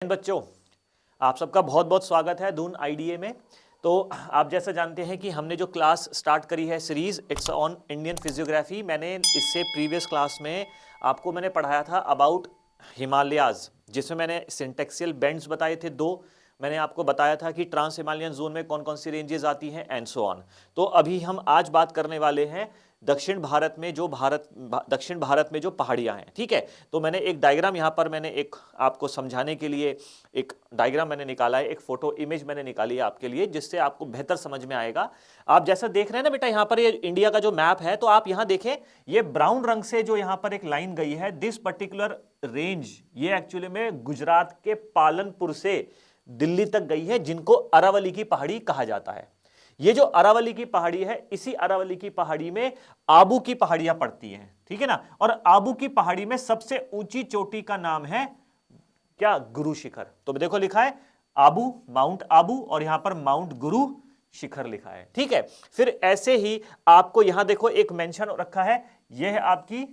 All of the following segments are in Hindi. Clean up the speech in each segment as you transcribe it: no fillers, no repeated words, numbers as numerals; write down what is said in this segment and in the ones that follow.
बच्चों, आप सबका बहुत बहुत स्वागत है दून आईडीए में। तो आप जैसा जानते हैं कि हमने जो क्लास स्टार्ट करी है series it's on Indian physiography. मैंने इससे प्रीवियस क्लास में आपको मैंने पढ़ाया था अबाउट हिमालयाज, जिसमें मैंने सिंटेक्सियल बेंड्स बताए थे दो। मैंने आपको बताया था कि ट्रांस हिमालयन जोन में कौन कौन सी रेंजेस आती हैं एंड सो ऑन। तो अभी हम आज बात करने वाले हैं दक्षिण भारत में जो पहाड़ियां हैं। ठीक है, तो मैंने एक डायग्राम यहाँ पर मैंने एक आपको समझाने के लिए एक डायग्राम मैंने निकाला है, एक फोटो इमेज मैंने निकाली है आपके लिए, जिससे आपको बेहतर समझ में आएगा। आप जैसा देख रहे हैं ना बेटा, यहाँ पर ये इंडिया का जो मैप है, तो आप यहाँ देखें, ये ब्राउन रंग से जो यहाँ पर एक लाइन गई है, दिस पर्टिकुलर रेंज, ये एक्चुअली में गुजरात के पालनपुर से दिल्ली तक गई है, जिनको अरावली की पहाड़ी कहा जाता है। ये जो अरावली की पहाड़ी है, इसी अरावली की पहाड़ी में आबू की पहाड़ियां पड़ती हैं। ठीक है ना, और आबू की पहाड़ी में सबसे ऊंची चोटी का नाम है क्या? गुरु शिखर। तो देखो लिखा है आबू, माउंट आबू, और यहां पर माउंट गुरु शिखर लिखा है। ठीक है, फिर ऐसे ही आपको यहां देखो एक मेंशन रखा है, यह है आपकी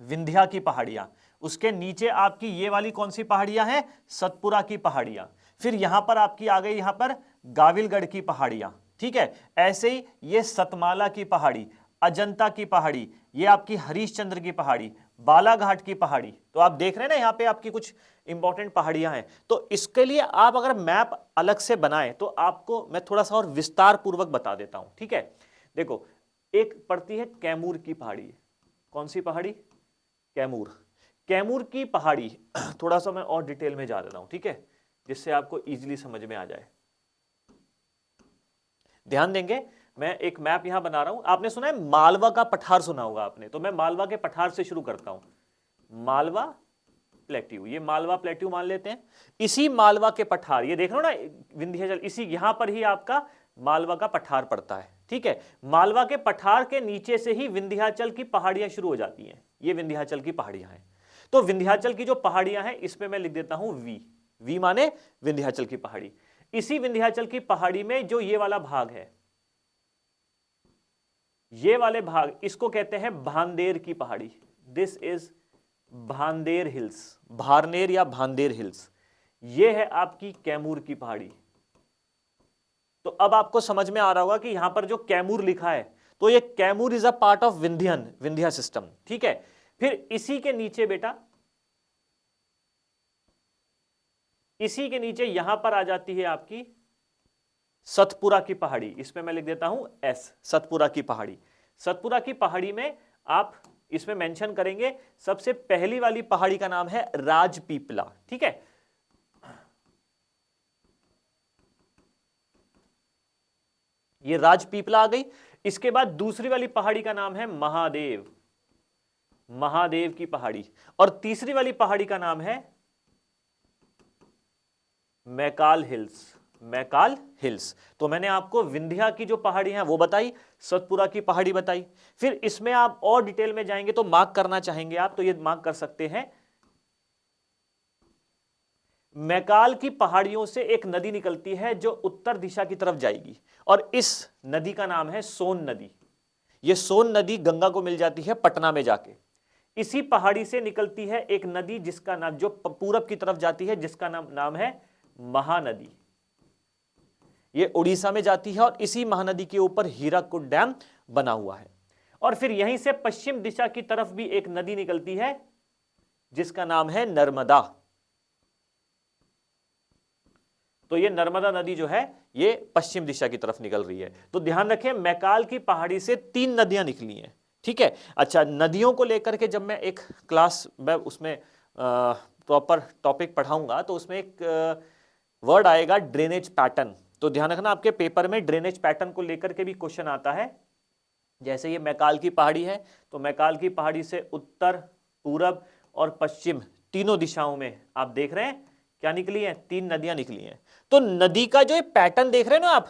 विंध्या की पहाड़ियां। उसके नीचे आपकी ये वाली कौन सी पहाड़ियां हैं? सतपुरा की पहाड़ियां। फिर यहां पर आपकी आ गई यहां पर गाविलगढ़ की पहाड़ियां। ठीक है, ऐसे ही ये सतमाला की पहाड़ी, अजंता की पहाड़ी, ये आपकी हरीशचंद्र की पहाड़ी, बालाघाट की पहाड़ी। तो आप देख रहे हैं ना, यहां पे आपकी कुछ इंपॉर्टेंट पहाड़ियां हैं। तो इसके लिए आप अगर मैप अलग से बनाएं तो आपको मैं थोड़ा सा और विस्तार पूर्वक बता देता हूं। ठीक है, देखो एक पड़ती है कैमूर की पहाड़ी। कौन सी पहाड़ी? कैमूर। कैमूर की पहाड़ी थोड़ा सा मैं और डिटेल में जा देता हूं, ठीक है, जिससे आपको इजीली समझ में आ जाए। ध्यान देंगे, मैं एक मैप यहां बना रहा हूं। आपने सुना है मालवा का पठार, सुना होगा आपने, तो मैं मालवा के पठार से शुरू करता हूं। मालवा प्लेट्यू, ये मालवा प्लेट्यू मान लेते हैं। इसी मालवा के पठार, ये देख लो ना विंध्याचल, इसी यहां पर ही आपका मालवा का पठार पड़ता है। ठीक है, मालवा के पठार के नीचे से ही विंध्याचल की पहाड़ियां शुरू हो जाती हैं। ये विंध्याचल की पहाड़ियां हैं। तो विंध्याचल की जो पहाड़ियां हैं, इसमें मैं लिख देता हूं वी। वी माने विंध्याचल की पहाड़ी। इसी विंध्याचल की पहाड़ी में जो ये वाला भाग है, ये वाले भाग, इसको कहते हैं भांदेर की पहाड़ी। दिस इज भांदेर हिल्स, भारनेर या भांदेर हिल्स। ये है आपकी कैमूर की पहाड़ी। तो अब आपको समझ में आ रहा होगा कि यहां पर जो कैमूर लिखा है, तो ये Kaimur is a part of Vindhya system. ठीक है, फिर इसी के नीचे बेटा, इसी के नीचे यहां पर आ जाती है आपकी सतपुरा की पहाड़ी। इसमें मैं लिख देता हूं एस, सतपुरा की पहाड़ी। सतपुरा की पहाड़ी में आप इसमें मेंशन करेंगे, सबसे पहली वाली पहाड़ी का नाम है राजपीपला। ठीक है, ये राजपीपला आ गई। इसके बाद दूसरी वाली पहाड़ी का नाम है महादेव, महादेव की पहाड़ी। और तीसरी वाली पहाड़ी का नाम है मैकाल हिल्स, मैकाल हिल्स। तो मैंने आपको विंध्या की जो पहाड़ी है वो बताई, सतपुरा की पहाड़ी बताई। फिर इसमें आप और डिटेल में जाएंगे तो मार्क करना चाहेंगे आप, तो ये मार्क कर सकते हैं, मैकाल की पहाड़ियों से एक नदी निकलती है जो उत्तर दिशा की तरफ जाएगी, और इस नदी का नाम है सोन नदी। ये सोन नदी गंगा को मिल जाती है पटना में जाके। इसी पहाड़ी से निकलती है एक नदी जिसका नाम, जो पूरब की तरफ जाती है, जिसका नाम है महानदी। ये उड़ीसा में जाती है, और इसी महानदी के ऊपर हीराकुड डैम बना हुआ है। और फिर यहीं से पश्चिम दिशा की तरफ भी एक नदी निकलती है जिसका नाम है नर्मदा। तो ये नर्मदा नदी जो है, ये पश्चिम दिशा की तरफ निकल रही है। तो ध्यान रखें, मैकाल की पहाड़ी से 3 नदियां निकली हैं। ठीक है, अच्छा, नदियों को लेकर के जब मैं एक क्लास में उसमें प्रॉपर टॉपिक पढ़ाऊंगा, तो उसमें एक वर्ड आएगा ड्रेनेज पैटर्न। तो ध्यान रखना, आपके पेपर में ड्रेनेज पैटर्न को लेकर के भी क्वेश्चन आता है। जैसे ये मैकाल की पहाड़ी है, तो मैकाल की पहाड़ी से उत्तर, पूरब और पश्चिम तीनों दिशाओं में आप देख रहे हैं क्या निकली है? 3 नदियां निकली हैं। तो नदी का जो पैटर्न देख रहे हैं ना आप,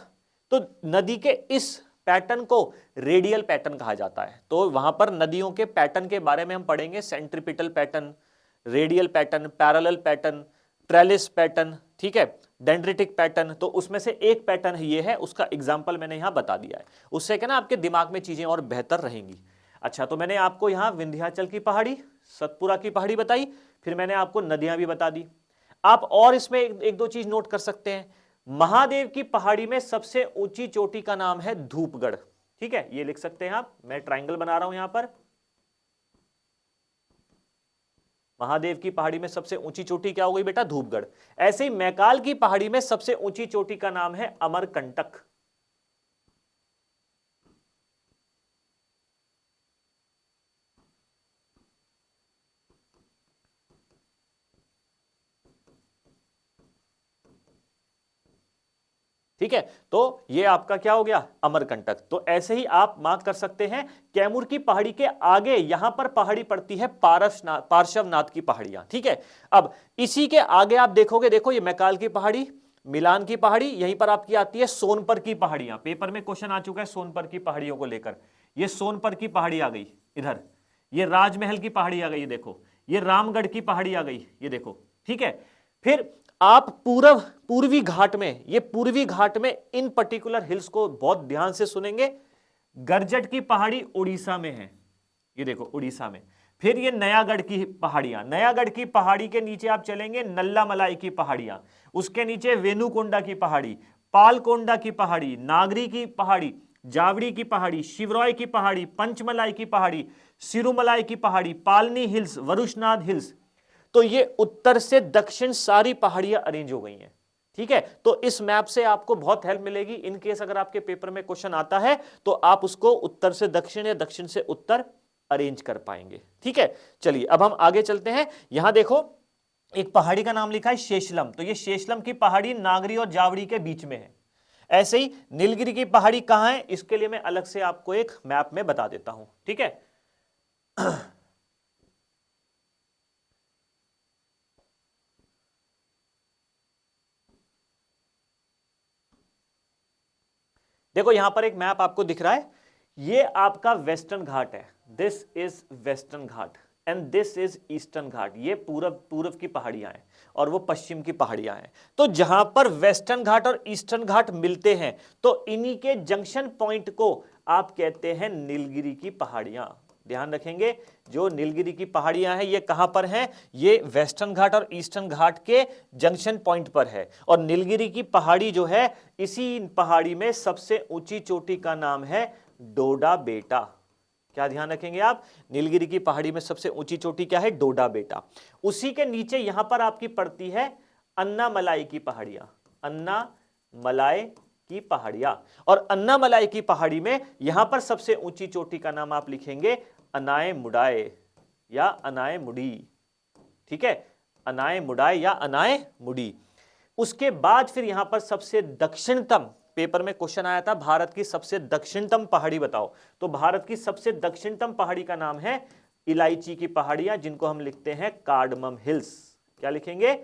तो नदी के इस पैटर्न को रेडियल पैटर्न कहा जाता है। तो वहां पर नदियों के पैटर्न के बारे में हम पढ़ेंगे, centripetal pattern, radial pattern, parallel pattern, trellis pattern, ठीक है, डेंड्रिटिक पैटर्न। तो उसमें से एक पैटर्न ये है, उसका एग्जाम्पल मैंने यहां बता दिया है। उससे क्या ना आपके दिमाग में चीजें और बेहतर रहेंगी। अच्छा, तो मैंने आपको यहां विंध्याचल की पहाड़ी, सतपुरा की पहाड़ी बताई, फिर मैंने आपको नदियां भी बता दी। आप और इसमें एक दो चीज नोट कर सकते हैं। महादेव की पहाड़ी में सबसे ऊंची चोटी का नाम है धूपगढ़। ठीक है, ये लिख सकते हैं आप, मैं ट्रायंगल बना रहा हूं यहां पर। महादेव की पहाड़ी में सबसे ऊंची चोटी क्या हो गई बेटा? धूपगढ़। ऐसे ही मैकाल की पहाड़ी में सबसे ऊंची चोटी का नाम है अमरकंटक। ठीक है, तो ये आपका क्या हो गया? अमरकंटक। तो ऐसे ही आप मार्क कर सकते हैं कैमूर की पहाड़ी के आगे यहां पर पहाड़ी पड़ती है पार्श्वनाथ की पहाड़ियां। ठीक है, अब इसी के आगे आप देखोगे, देखो ये मैकाल की पहाड़ी, मिलान की पहाड़ी, यहीं पर आपकी आती है सोनपर की पहाड़ियां। पेपर में क्वेश्चन आ चुका है सोनपर की पहाड़ियों को लेकर। ये सोनपर की पहाड़ी आ गई इधर, ये राजमहल की पहाड़ी आ गई, देखो ये रामगढ़ की पहाड़ी आ गई, ये देखो। ठीक है, फिर आप पूर्वी घाट में, ये पूर्वी घाट में इन पर्टिकुलर हिल्स को बहुत ध्यान से सुनेंगे। गरजट की पहाड़ी उड़ीसा में है, ये देखो उड़ीसा में। फिर ये नयागढ़ की पहाड़ियां, नयागढ़ की पहाड़ी के नीचे आप चलेंगे नल्ला मलाई की पहाड़ियां, उसके नीचे वेनुकोंडा की पहाड़ी, पालकोंडा की पहाड़ी, नागरी की पहाड़ी, जावड़ी की पहाड़ी, शिवरॉय की पहाड़ी, पंचमलाई की पहाड़ी, सिरुमलाई की पहाड़ी, पालनी हिल्स, वरुषनाथ हिल्स। तो ये उत्तर से दक्षिण सारी पहाड़ियां अरेंज हो गई हैं। ठीक है, तो इस मैप से आपको बहुत हेल्प मिलेगी। इन केस अगर आपके पेपर में क्वेश्चन आता है तो आप उसको उत्तर से दक्षिण या दक्षिण से उत्तर अरेंज कर पाएंगे। ठीक है, चलिए अब हम आगे चलते हैं। यहां देखो एक पहाड़ी का नाम लिखा है शेषलम, तो ये शेषलम की पहाड़ी नागरी और जावड़ी के बीच में है। ऐसे ही नीलगिरी की पहाड़ी कहां है, इसके लिए मैं अलग से आपको एक मैप में बता देता हूं। ठीक है, देखो यहां पर एक मैप आपको दिख रहा है, ये आपका वेस्टर्न घाट है, this is western ghat and this is eastern ghat. ये पूर्व की पहाड़ियां हैं और वो पश्चिम की पहाड़ियां हैं। तो जहां पर वेस्टर्न घाट और ईस्टर्न घाट मिलते हैं तो इन्हीं के जंक्शन पॉइंट को आप कहते हैं नीलगिरी की पहाड़ियां। ध्यान रखेंगे, जो नीलगिरी की पहाड़ियां हैं ये कहां पर हैं? ये वेस्टर्न घाट और ईस्टर्न घाट के जंक्शन पॉइंट पर है। और नीलगिरी की पहाड़ी जो है, इसी पहाड़ी में सबसे ऊंची चोटी का नाम है डोडा बेटा। क्या ध्यान रखेंगे आप? नीलगिरी की पहाड़ी में सबसे ऊंची चोटी क्या है? डोडा बेटा। उसी के नीचे यहां पर आपकी पड़ती है अन्नामलाई की पहाड़ियां, अन्नामलाई की पहाड़ियां। और अन्नामलाई की पहाड़ी में यहां पर सबसे ऊंची चोटी का नाम आप लिखेंगे अनाय मुडाय या अनाय मुडी। ठीक है, अनाय मुडाय या अनाय मुडी। उसके बाद फिर यहां पर सबसे दक्षिणतम, पेपर में क्वेश्चन आया था भारत की सबसे दक्षिणतम पहाड़ी बताओ, तो भारत की सबसे दक्षिणतम पहाड़ी का नाम है इलायची की पहाड़ियां, जिनको हम लिखते हैं कार्डमम हिल्स। क्या लिखेंगे?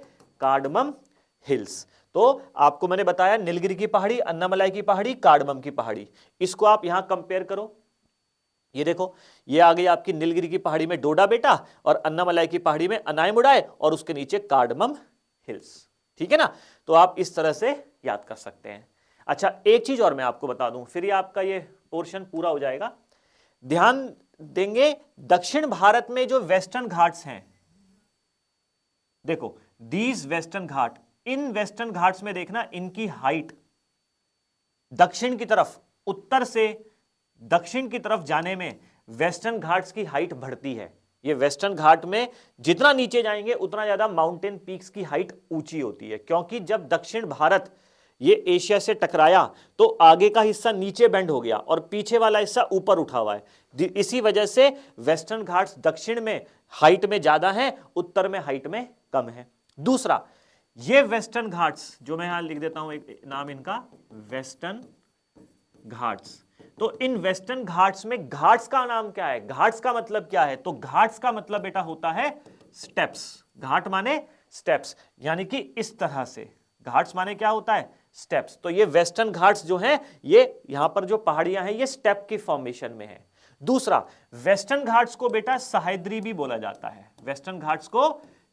Cardamom hills. तो आपको मैंने बताया नीलगिरी की पहाड़ी, अन्नामलाई की पहाड़ी, कार्डमम की पहाड़ी। इसको आप यहां कंपेयर करो, ये देखो ये आ गई आपकी नीलगिरी की पहाड़ी में डोडा बेटा और अन्नामलाई की पहाड़ी में अनायमुडाय और उसके नीचे कार्डमम हिल्स। ठीक है ना, तो आप इस तरह से याद कर सकते हैं। अच्छा, एक चीज और मैं आपको बता दूं, फिर ये आपका ये पोर्शन पूरा हो जाएगा। ध्यान देंगे, दक्षिण भारत में जो वेस्टर्न घाट्स हैं, देखो these western Ghat, in western Ghats में देखना इनकी हाइट दक्षिण की तरफ, उत्तर से दक्षिण की तरफ जाने में वेस्टर्न घाट्स की हाइट बढ़ती है। ये वेस्टर्न घाट में जितना नीचे जाएंगे उतना ज्यादा माउंटेन पीक्स की हाइट ऊंची होती है, क्योंकि जब दक्षिण भारत ये एशिया से टकराया तो आगे का हिस्सा नीचे बेंड हो गया और पीछे वाला हिस्सा ऊपर उठा हुआ है। इसी वजह से वेस्टर्न घाट्स दक्षिण में हाइट में ज्यादा है, उत्तर में हाइट में कम है। दूसरा, ये वेस्टर्न घाट्स जो मैं यहां लिख देता हूं एक नाम इनका, वेस्टर्न घाट्स। तो इन वेस्टर्न घाट्स में घाट्स का नाम क्या है? घाट्स का मतलब क्या है? तो घाट्स का मतलब बेटा होता है स्टेप्स। घाट माने स्टेप्स, यानी कि इस तरह से। घाट्स माने क्या होता है? स्टेप्स। तो ये वेस्टर्न घाट्स जो हैं, ये यहां पर जो पहाड़ियां हैं ये स्टेप की फॉर्मेशन में है। दूसरा, वेस्टर्न घाट्स को बेटा सह्याद्री भी बोला जाता है। वेस्टर्न घाट्स को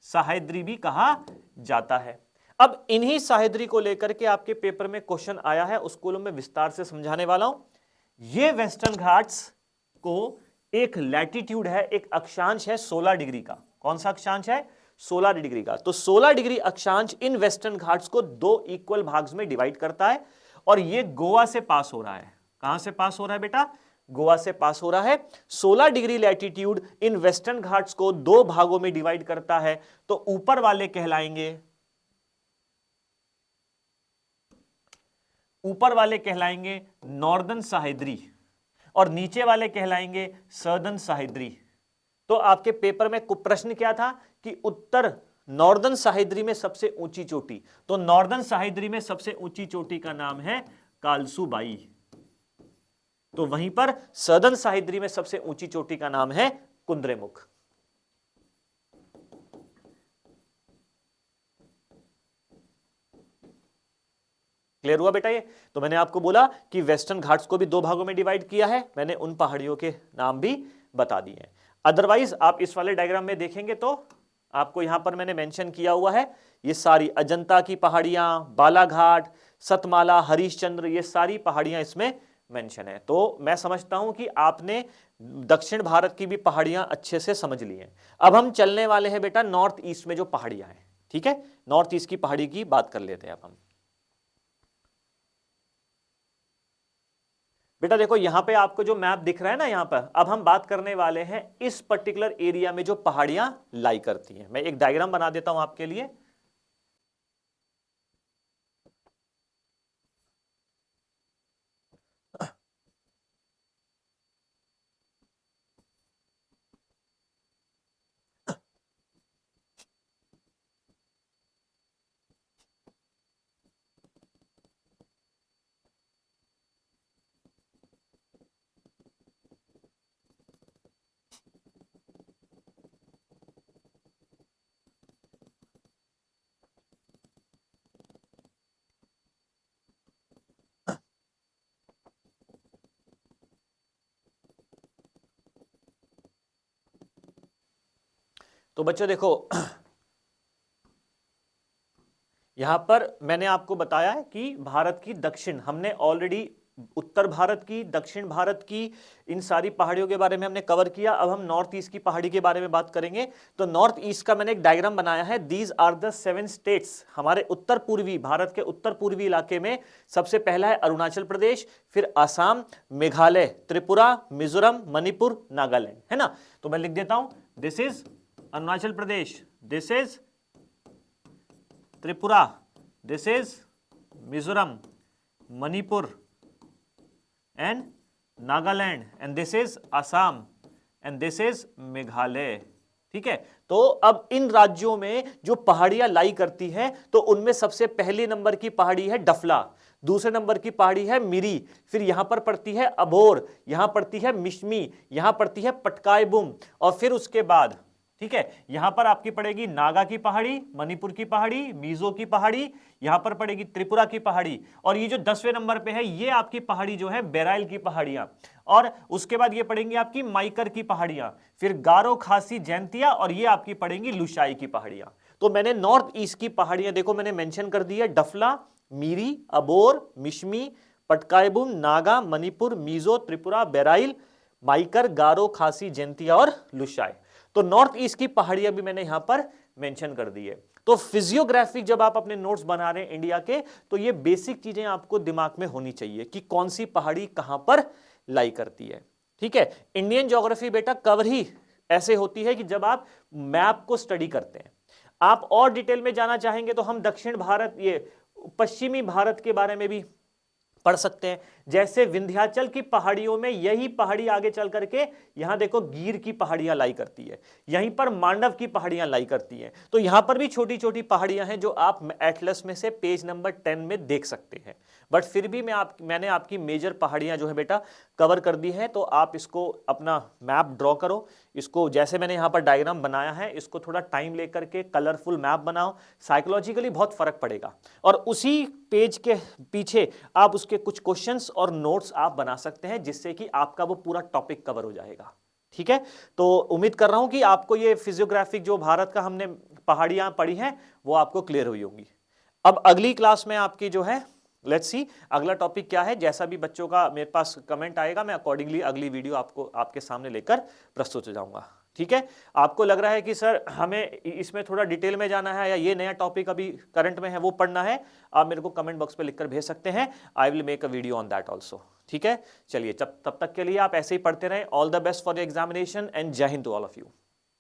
सह्याद्री भी कहा जाता है। अब इन्हीं सह्याद्री को लेकर के आपके पेपर में क्वेश्चन आया है, उसको मैं विस्तार से समझाने वाला हूं। ये वेस्टर्न घाट्स को एक लैटिट्यूड है, एक अक्षांश है 16 डिग्री का। कौन सा अक्षांश है? 16 डिग्री का। तो 16 डिग्री अक्षांश इन वेस्टर्न घाट्स को 2 इक्वल भाग्स में डिवाइड करता है और ये गोवा से पास हो रहा है। कहां से पास हो रहा है बेटा? गोवा से पास हो रहा है। 16 degree latitude in western Ghats को 2 भागों में डिवाइड करता है। तो ऊपर वाले कहलाएंगे नॉर्दर्न सह्याद्री और नीचे वाले कहलाएंगे सदर्न सह्याद्री। तो आपके पेपर में प्रश्न क्या था कि उत्तर नॉर्दर्न सह्याद्री में सबसे ऊंची चोटी, तो नॉर्दर्न सह्याद्री में सबसे ऊंची चोटी का नाम है कालसूबाई। तो वहीं पर सदर्न सह्याद्री में सबसे ऊंची चोटी का नाम है कुद्रेमुख। क्लियर हुआ बेटा? ये तो मैंने आपको बोला कि वेस्टर्न घाट्स को भी 2 भागों में डिवाइड किया है, मैंने उन पहाड़ियों के नाम भी बता दिए हैं। अदरवाइज आप इस वाले डायग्राम में देखेंगे तो आपको यहां पर मैंने मेंशन किया हुआ है, ये सारी अजंता की पहाड़ियां, बालाघाट, सतमाला, हरिश्चंद्र, ये सारी पहाड़ियां इसमें मेंशन है। तो मैं समझता हूं कि आपने दक्षिण भारत की भी पहाड़ियां अच्छे से समझ ली हैं। अब हम चलने वाले हैं बेटा नॉर्थ ईस्ट में जो पहाड़ियां हैं, ठीक है? नॉर्थ ईस्ट की पहाड़ी की बात कर लेते हैं अब हम। बेटा देखो यहां पे आपको जो मैप दिख रहा है ना, यहां पर अब हम बात करने वाले हैं इस पर्टिकुलर एरिया में जो पहाड़ियां लाई करती हैं। मैं एक डायग्राम बना देता हूं आपके लिए। तो बच्चों देखो यहां पर मैंने आपको बताया है कि भारत की दक्षिण, हमने ऑलरेडी उत्तर भारत की, दक्षिण भारत की, इन सारी पहाड़ियों के बारे में हमने कवर किया। अब हम नॉर्थ ईस्ट की पहाड़ी के बारे में बात करेंगे। तो नॉर्थ ईस्ट का मैंने एक डायग्राम बनाया है। These are the 7 states. हमारे उत्तर पूर्वी भारत के उत्तर पूर्वी इलाके में सबसे पहला है अरुणाचल प्रदेश, फिर आसाम, मेघालय, त्रिपुरा, मिजोरम, मणिपुर, नागालैंड, है ना? तो मैं लिख देता हूं, this is Arunachal Pradesh, this is Tripura, this is Mizoram, Manipur and Nagaland, and this is Assam, and this is Meghalaya. ठीक है? तो अब इन राज्यों में जो पहाड़ियां लाई करती हैं, तो उनमें सबसे पहले नंबर की पहाड़ी है डफला, दूसरे नंबर की पहाड़ी है मिरी, फिर यहां पर पड़ती है अबोर, यहां पड़ती है मिश्मी, यहां पड़ती है पटकायबुम, और फिर उसके बाद, ठीक है, यहां पर आपकी पड़ेगी नागा की पहाड़ी, मणिपुर की पहाड़ी, मिजो की पहाड़ी, यहां पर पड़ेगी त्रिपुरा की पहाड़ी, और ये जो 10वें नंबर पे है ये आपकी पहाड़ी जो है बेराइल की पहाड़ियां, और उसके बाद ये पड़ेंगी आपकी माइकर की पहाड़ियां, फिर गारो, खासी, जैंतिया, और ये आपकी पड़ेंगी लुशाई की पहाड़ियां। तो मैंने नॉर्थ ईस्ट की पहाड़ियां देखो मैंने मेंशन कर दी है, डफला, मीरी, अबोर, मिश्मी, पटकायबुम, नागा, मणिपुर, मिजो, त्रिपुरा, बेराइल, माइकर, गारो, खासी, जैंतिया और लुशाई। तो नॉर्थ ईस्ट की पहाड़ियां भी मैंने यहां पर मेंशन कर दी है। तो फिजियोग्राफी जब आप अपने नोट्स बना रहे हैं इंडिया के, तो ये बेसिक चीजें आपको दिमाग में होनी चाहिए कि कौन सी पहाड़ी कहां पर लाई करती है। ठीक है? इंडियन ज्योग्राफी बेटा कवर ही ऐसे होती है कि जब आप मैप को स्टडी करते हैं। आप और डिटेल में जाना चाहेंगे तो हम दक्षिण भारत, ये पश्चिमी भारत के बारे में भी पढ़ सकते हैं। जैसे विंध्याचल की पहाड़ियों में यही पहाड़ी आगे चल करके यहां देखो गिर की पहाड़ियां लाई करती है, यहीं पर मांडव की पहाड़ियां लाई करती हैं। तो यहां पर भी छोटी छोटी पहाड़ियां हैं जो आप एटलस में से पेज नंबर 10 में देख सकते हैं। बट फिर भी मैंने आपकी मेजर पहाड़ियां जो है बेटा कवर कर दी है। तो आप इसको अपना मैप ड्रॉ करो, इसको जैसे मैंने यहां पर डायग्राम बनाया है इसको थोड़ा टाइम लेकर के कलरफुल मैप बनाओ, साइकोलॉजिकली बहुत फर्क पड़ेगा। और उसी पेज के पीछे आप उसके कुछ क्वेश्चंस और नोट्स आप बना सकते हैं, जिससे कि आपका वो पूरा टॉपिक कवर हो जाएगा। ठीक है? तो उम्मीद कर रहा हूं कि आपको ये फिजियोग्राफिक जो भारत का हमने पहाड़ियां पढ़ी हैं वो आपको क्लियर हुई होंगी। अब अगली क्लास में आपकी जो है, लेट्स सी अगला टॉपिक क्या है। जैसा भी बच्चों का मेरे पास कमेंट आएगा मैं अकॉर्डिंगली अगली वीडियो आपको आपके सामने लेकर प्रस्तुत हो जाऊंगा। ठीक है, आपको लग रहा है कि सर हमें इसमें थोड़ा डिटेल में जाना है या ये नया टॉपिक अभी करंट में है वो पढ़ना है, आप मेरे को कमेंट बॉक्स पे लिखकर भेज सकते हैं। I will make a video on that also. ठीक है, चलिए तब तक के लिए आप ऐसे ही पढ़ते रहें। All the best for the examination and Jai Hind to all of you.